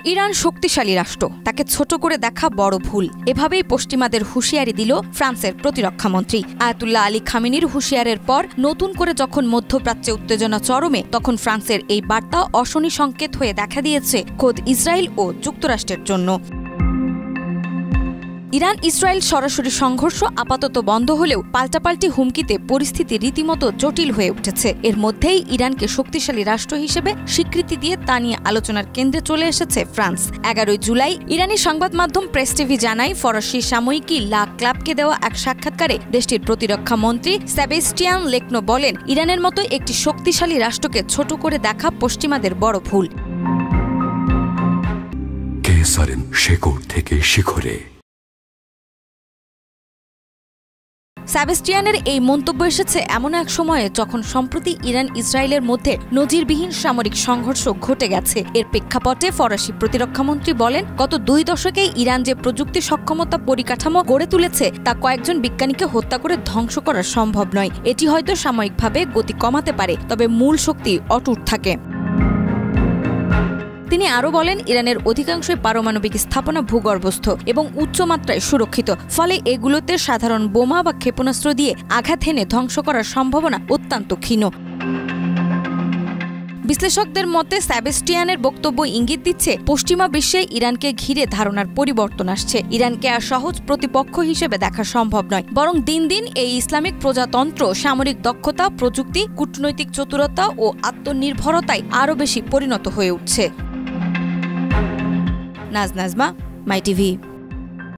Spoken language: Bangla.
ইরান শক্তিশালী রাষ্ট্র, তাকে ছোট করে দেখা বড় ভুল, এভাবেই পশ্চিমাদের হুঁশিয়ারি দিল ফ্রান্সের প্রতিরক্ষামন্ত্রী। আয়াতুল্লাহ আলী খামেনির হুঁশিয়ারের পর নতুন করে যখন মধ্যপ্রাচ্যে উত্তেজনা চরমে, তখন ফ্রান্সের এই বার্তা অশনি সংকেত হয়ে দেখা দিয়েছে খোদ ইসরায়েল ও যুক্তরাষ্ট্রের জন্য। ইরান ইসরায়েল সরাসরি সংঘর্ষ আপাতত বন্ধ হলেও পাল্টাপাল্টি হুমকিতে পরিস্থিতি রীতিমতো জটিল হয়ে উঠেছে। এর মধ্যেই ইরানকে শক্তিশালী রাষ্ট্র হিসেবে স্বীকৃতি দিয়ে তা নিয়ে আলোচনার কেন্দ্রে চলে এসেছে ফ্রান্স। 11 জুলাই ইরানি সংবাদ মাধ্যম প্রেস টিভি জানায়, ফরাসি সাময়িকী লা ক্লাবকে দেওয়া এক সাক্ষাৎকারে দেশটির প্রতিরক্ষা মন্ত্রী সেবাস্টিয়ান লেকনো বলেন, ইরানের মতো একটি শক্তিশালী রাষ্ট্রকে ছোট করে দেখা পশ্চিমাদের বড় ভুল। শেকড় থেকে শিখরে। সেবাস্টিয়ানের এই মন্তব্য এসেছে এমন এক সময়ে যখন সম্প্রতি ইরান ইসরায়েলের মধ্যে নজিরবিহীন সামরিক সংঘর্ষ ঘটে গেছে। এর প্রেক্ষাপটে ফরাসি প্রতিরক্ষামন্ত্রী বলেন, গত 2 দশকে ইরান যে প্রযুক্তি সক্ষমতা পরিকাঠামো গড়ে তুলেছে তা কয়েকজন বিজ্ঞানীকে হত্যা করে ধ্বংস করা সম্ভব নয়। এটি হয়তো সাময়িকভাবে গতি কমাতে পারে, তবে মূল শক্তি অটুট থাকে। তিনি আরও বলেন, ইরানের অধিকাংশই পারমাণবিক স্থাপনা ভূগর্ভস্থ এবং উচ্চমাত্রায় সুরক্ষিত, ফলে এগুলোতে সাধারণ বোমা বা ক্ষেপণাস্ত্র দিয়ে আঘাত হেনে ধ্বংস করার সম্ভাবনা অত্যন্ত ক্ষীণ। বিশ্লেষকদের মতে সেবাস্টিয়ানের বক্তব্য ইঙ্গিত দিচ্ছে পশ্চিমা বিশ্বে ইরানকে ঘিরে ধারণার পরিবর্তন আসছে। ইরানকে আর সহজ প্রতিপক্ষ হিসেবে দেখা সম্ভব নয়, বরং দিন দিন এই ইসলামিক প্রজাতন্ত্র সামরিক দক্ষতা, প্রযুক্তি, কূটনৈতিক চতুরতা ও আত্মনির্ভরতায় আরও বেশি পরিণত হয়ে উঠছে। নাজমা, মাই টিভি।